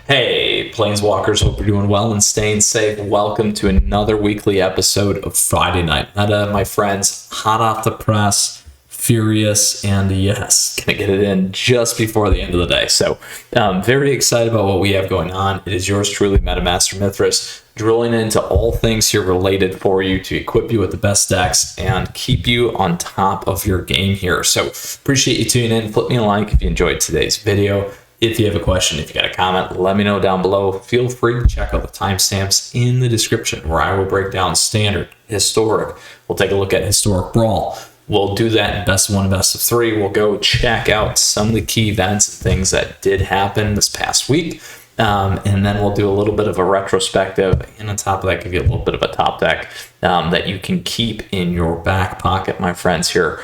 Hey, Planeswalkers, hope you're doing well and staying safe. Welcome to another weekly episode of Friday Night Meta, my friends. Hot off the press, furious, and yes, gonna get it in just before the end of the day. So, very excited about what we have going on. It is yours truly, MetaMaster Mythras, drilling into all things here related for you to equip you with the best decks and keep you on top of your game here. So, appreciate you tuning in. Flip me a like if you enjoyed today's video. If you have a question, if you got a comment, let me know down below. Feel free to check out the timestamps in the description where I will break down standard, historic. We'll take a look at historic Brawl. We'll do that in best of one, best of three. We'll go check out some of the key events and things that did happen this past week. And then we'll do a little bit of a retrospective, and on top of that, give you a little bit of a top deck that you can keep in your back pocket, my friends, here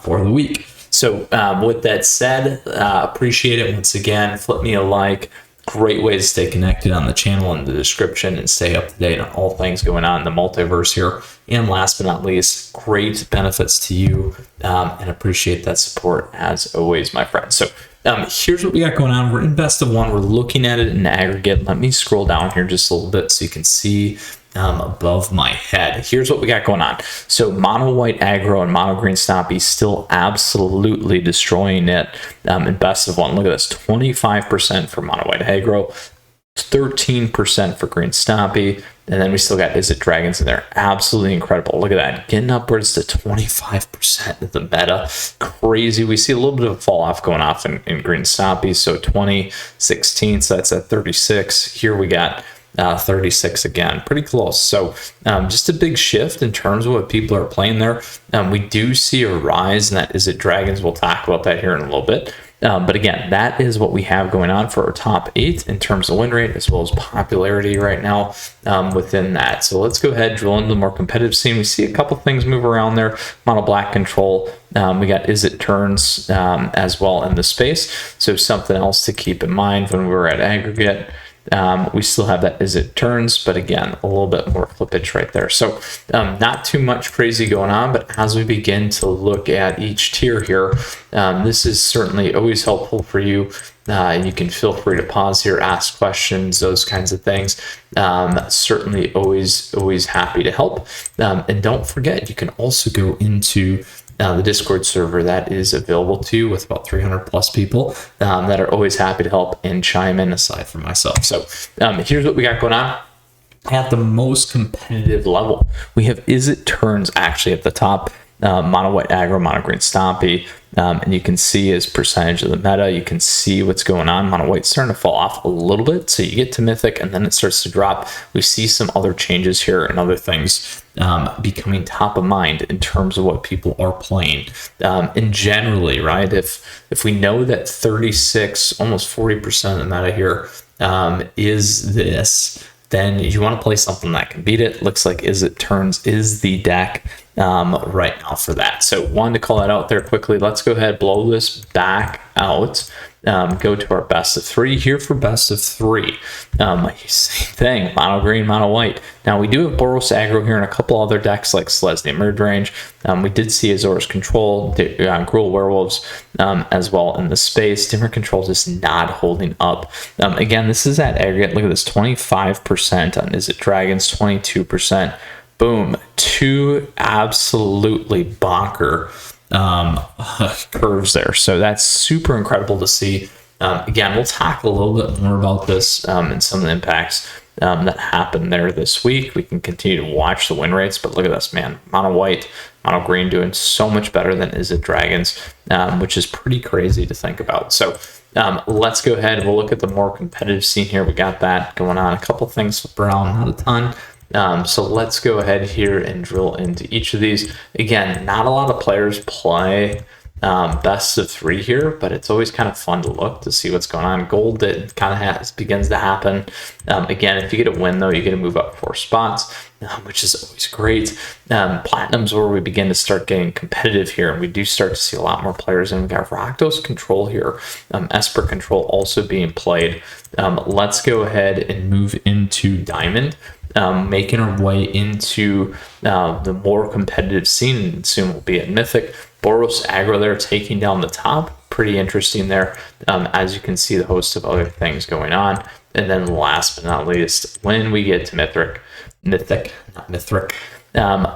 for the week. So with that said, appreciate it once again. Flip me a like. Great way to stay connected on the channel in the description and stay up to date on all things going on in the multiverse here. And last but not least, great benefits to you and appreciate that support as always, my friends. So here's what we got going on. We're in best of one. We're looking at it in aggregate. Let me scroll down here just a little bit so you can see above my head. Here's what we got going on. So mono white aggro and mono green stompy still absolutely destroying it in best of one. Look at this, 25% for mono white aggro, 13% for green stompy, and then we still got Izzet Dragons in there. Absolutely incredible. Look at that, getting upwards to 25% of the meta. Crazy. We see a little bit of a fall off going off in green stompy. So 20, 16, so that's at 36. Here we got 36 again, pretty close. So just a big shift in terms of what people are playing there. We do see a rise in that Izzet Dragons. We'll talk about that here in a little bit. But again, that is what we have going on for our top 8 in terms of win rate as well as popularity right now within that. So let's go ahead, drill into the more competitive scene. We see a couple things move around there. Mono black control. We got Izzet turns as well in the space. So something else to keep in mind when we're at aggregate. We still have that Izzet turns, but again, a little bit more flippage right there. So not too much crazy going on, but as we begin to look at each tier here, this is certainly always helpful for you. You can feel free to pause here, ask questions, those kinds of things. Certainly always happy to help. And don't forget, you can also go into the Discord server that is available to you with about 300 plus people that are always happy to help and chime in aside from myself. So here's what we got going on. At the most competitive level, we have Izzet turns actually at the top. Mono white aggro, mono green stompy, and you can see his percentage of the meta. You can see what's going on. Mono white's starting to fall off a little bit, so you get to mythic and then it starts to drop. We see some other changes here and other things becoming top of mind in terms of what people are playing. And generally, right, if we know that 36, almost 40% of the meta here is this, then you want to play something that can beat it. Looks like Izzet turns is the deck right now for that. So wanted to call that out there quickly. Let's go ahead, blow this back out. Go to our best of 3 here for best of 3. Same thing, mono green, mono white. Now we do have Boros aggro here and a couple other decks like Selesnya Mid-Range. We did see Azor's Control, Gruul Werewolves as well in the space. Different controls is not holding up. Again, this is at aggregate. Look at this, 25% on Izzet Dragons, 22%. Boom, 2 absolutely bonker curves there. So that's super incredible to see. Again, we'll talk a little bit more about this and some of the impacts that happened there this week. We can continue to watch the win rates, but look at this, man. Mono white, mono green doing so much better than Izzet Dragons, which is pretty crazy to think about. So let's go ahead and we'll look at the more competitive scene here. We got that going on. A couple things with Brawl, not a ton. So let's go ahead here and drill into each of these. Again, not a lot of players play best of 3 here, but it's always kind of fun to look to see what's going on. Gold, it kind of begins to happen. Again, if you get a win though, you get to move up 4 spots, which is always great. Platinum's where we begin to start getting competitive here, and we do start to see a lot more players. And we got Rakdos Control here, Esper Control also being played. Let's go ahead and move into Diamond. Making our way into the more competitive scene, and soon we'll be at Mythic. Boros aggro there taking down the top. pretty interesting there. As you can see, the host of other things going on. And then last but not least, when we get to Mythic,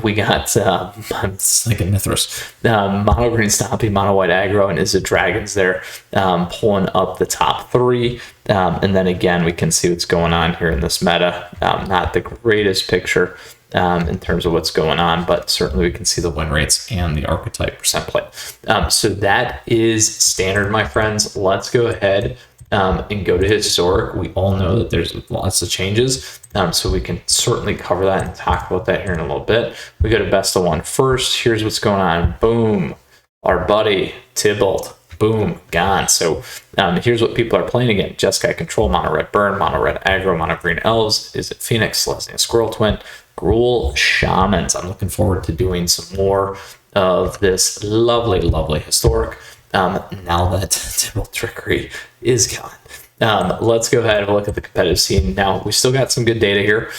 we got, I'm thinking Mythras, mono green stompy, mono white aggro, and Izzet Dragons there, pulling up the top 3. And then again, we can see what's going on here in this meta. Not the greatest picture in terms of what's going on, but certainly we can see the win rates and the archetype percent play. So that is standard, my friends. Let's go ahead and go to historic. We all know that there's lots of changes, so we can certainly cover that and talk about that here in a little bit. We go to best of 1 first. Here's what's going on. Boom, our buddy Tybalt, boom, gone. So here's what people are playing again. Jeskai Control, mono red burn, mono red aggro, mono green elves, Izzet Phoenix, Selesnya Squirrel Twin, Gruul Shamans. I'm looking forward to doing some more of this lovely historic now that Tybalt Trickery is gone. Let's go ahead and look at the competitive scene. Now, we still got some good data here,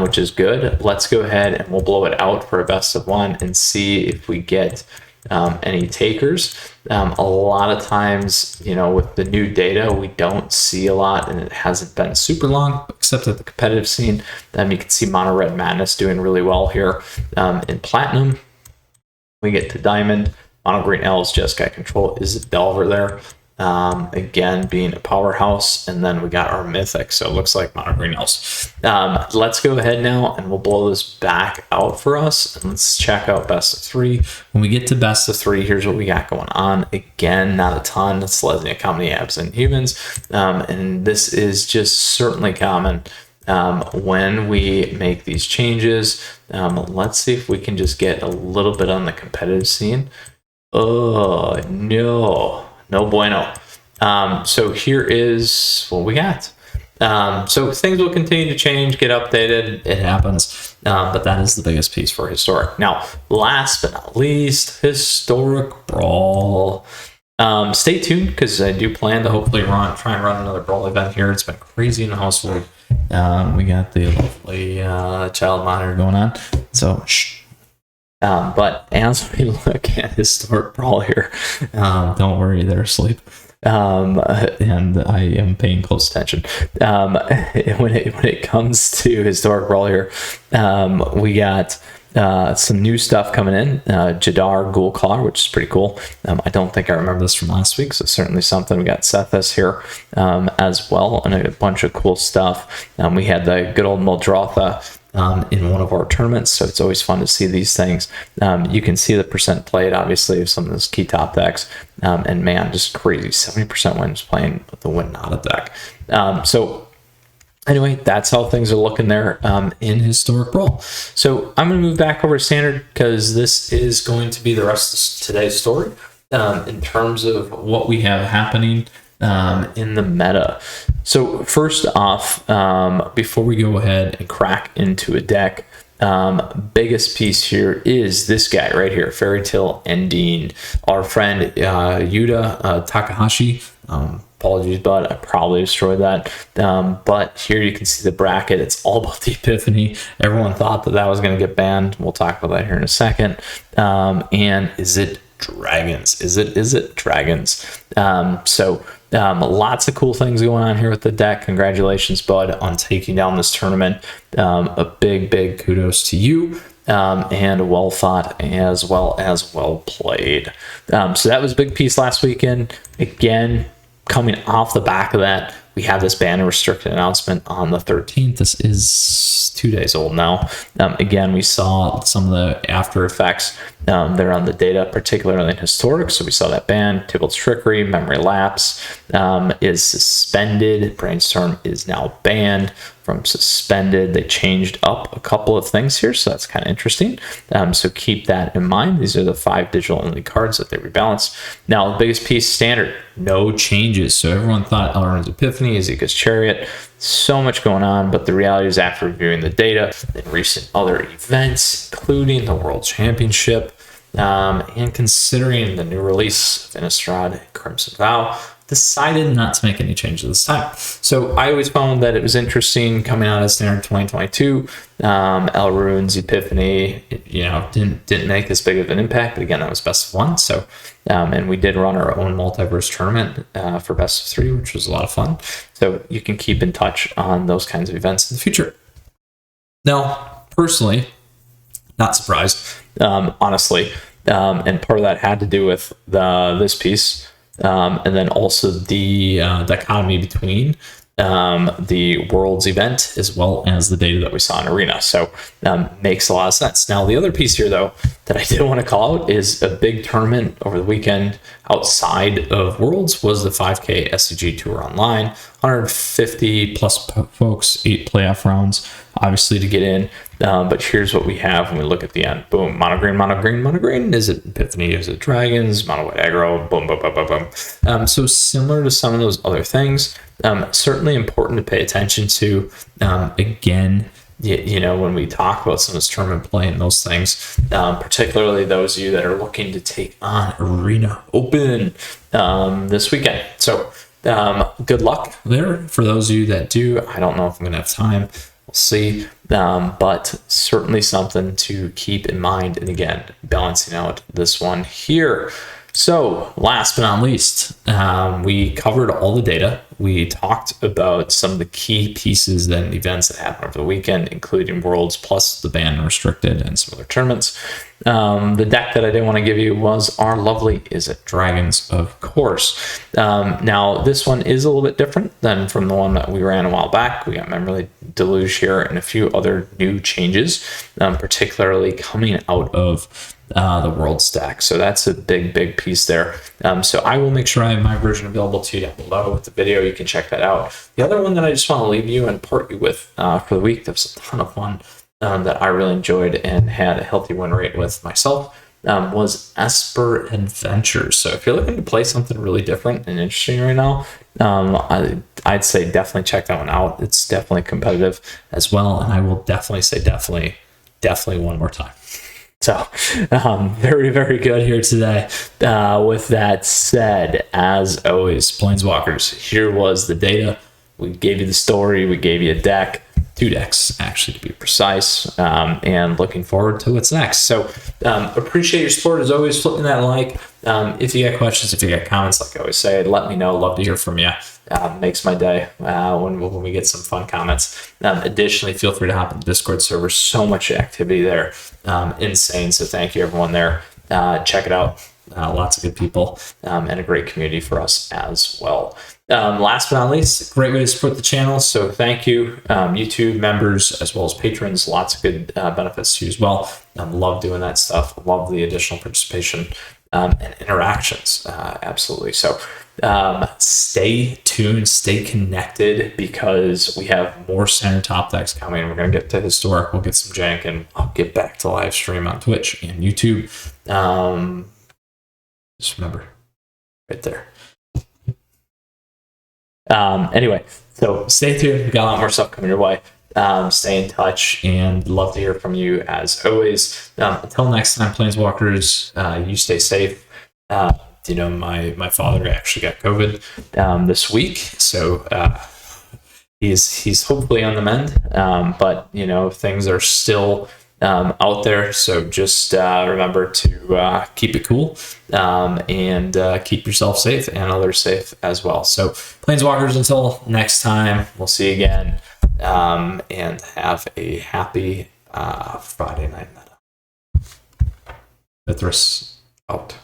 which is good. Let's go ahead and we'll blow it out for a best of 1 and see if we get any takers. A lot of times, you know, with the new data, we don't see a lot, and it hasn't been super long, except at the competitive scene. You can see Mono Red Madness doing really well here. In Platinum, we get to Diamond, Mono Green Elves, Jeskai Control, Izzet Delver there. Again, being a powerhouse, and then we got our Mythic, so it looks like Mono Green Elves. Let's go ahead now and we'll blow this back out for us, and let's check out best of 3. When we get to best of 3, here's what we got going on. Again, not a ton. It's Selesnya, Comedy, Abs, and Humans, and this is just certainly common when we make these changes. Let's see if we can just get a little bit on the competitive scene. Oh, no bueno. So here is what we got. So things will continue to change, get updated. It happens. But that is the biggest piece for historic. Now, last but not least, historic Brawl. Stay tuned, because I do plan to hopefully try and run another Brawl event here. It's been crazy in the household. We got the lovely child monitor going on. So, shh. But as we look at historic Brawl here, don't worry, they're asleep. And I am paying close attention. When it comes to historic Brawl here, we got some new stuff coming in. Jadar Ghoul Claw, which is pretty cool. I don't think I remember this from last week, so certainly something. We got Sethas here as well, and a bunch of cool stuff. We had the good old Muldrotha in one of our tournaments, so it's always fun to see these things. You can see the percent played, obviously, of some of those key top decks, and man, just crazy, 70% wins playing with the Win-Nada deck. So anyway, that's how things are looking there in historic Brawl. So I'm going to move back over to standard, because this is going to be the rest of today's story in terms of what we have happening in the meta. So first off, before we go ahead and crack into a deck, biggest piece here is this guy right here, Fairy Tale Ending. Our friend Yuta Takahashi. Apologies, bud, I probably destroyed that. But here you can see the bracket. It's all about the Epiphany. Everyone thought that was going to get banned. We'll talk about that here in a second. And Izzet Dragons. Izzet Dragons. So lots of cool things going on here with the deck. Congratulations, bud, on taking down this tournament. A big kudos to you. And well thought, as well as well played. So that was a big piece last weekend. Again, coming off the back of that, we have this ban and restricted announcement on the 13th. This is 2 days old now. Again, we saw some of the after effects there on the data, particularly in historic. So we saw that ban, Tybalt's Trickery, Memory Lapse is suspended. Brainstorm is now banned from suspended. They changed up a couple of things here, so that's kind of interesting. So keep that in mind. These are the 5 digital only cards that they rebalanced. Now, the biggest piece, standard, no changes. So everyone thought Elrond's Epiphany, Ezekiel's Chariot, so much going on, but the reality is, after reviewing the data and recent other events, including the World Championship, and considering the new release of Innistrad Crimson Vow, decided not to make any changes this time. So I always found that it was interesting coming out of Standard 2022. El Rune's Epiphany, didn't make as big of an impact, but again, that was best of one. So, and we did run our own multiverse tournament for best of 3, which was a lot of fun. So you can keep in touch on those kinds of events in the future. Now, personally, not surprised, honestly, and part of that had to do with this piece, and then also the dichotomy between the Worlds event as well as the data that we saw in Arena. So makes a lot of sense. Now, the other piece here, though, that I did want to call out is a big tournament over the weekend outside of Worlds was the 5K SCG Tour Online. 150 plus folks, 8 playoff rounds, obviously, to get in. But here's what we have when we look at the end. Boom, mono green, mono green, mono green. Is it Epiphany? Is it Dragons? Mono white aggro. Boom, boom, boom, boom, boom. So similar to some of those other things, certainly important to pay attention to. Again, when we talk about some of this tournament play and those things, particularly those of you that are looking to take on Arena Open this weekend. So good luck there for those of you that do. I don't know if I'm going to have time. We'll see. But certainly something to keep in mind. And again, balancing out this one here. So last but not least, we covered all the data. We talked about some of the key pieces and events that happened over the weekend, including Worlds plus the banned and restricted and some other tournaments. The deck that I didn't want to give you was our lovely Izzet Dragons, of course. Now, this one is a little bit different than from the one that we ran a while back. We got Memory Deluge here and a few other new changes, particularly coming out of the World stack. So that's a big piece there. So I will make sure I have my version available to you down below with the video. You can check that out. The other one that I just want to leave you and part you with for the week, that was a ton of fun, that I really enjoyed and had a healthy win rate with myself, was Esper Adventures. So if you're looking to play something really different and interesting right now, I'd say definitely check that one out. It's definitely competitive as well. And I will definitely say definitely one more time. So very good here today. With that said, as always, Planeswalkers, here was the data. We gave you the story. We gave you a deck. 2 decks, actually, to be precise, and looking forward to what's next. So appreciate your support, as always, flipping that like. If you got questions, if you got comments, like I always say, let me know. Love to hear from you. Makes my day when we get some fun comments. Additionally, feel free to hop in the Discord server. So much activity there. Insane. So thank you, everyone there. Check it out. Lots of good people and a great community for us as well. Last but not least, great way to support the channel. So thank you, YouTube members as well as patrons. Lots of good benefits to you as well. Love doing that stuff. Love the additional participation and interactions. Absolutely. So stay tuned, stay connected, because we have more standard top decks coming. We're going to get to historic. We'll get some jank, and I'll get back to live stream on Twitch and YouTube. Just remember right there. Anyway, so stay tuned. We got a lot more stuff coming your way. Stay in touch, and love to hear from you as always. Until next time, Planeswalkers, you stay safe. My father actually got COVID this week, so he's hopefully on the mend. But things are still out there, so just remember to keep it cool, and keep yourself safe and others safe as well. So Planeswalkers, until next time, we'll see you again, and have a happy Friday night meta. Mythras out.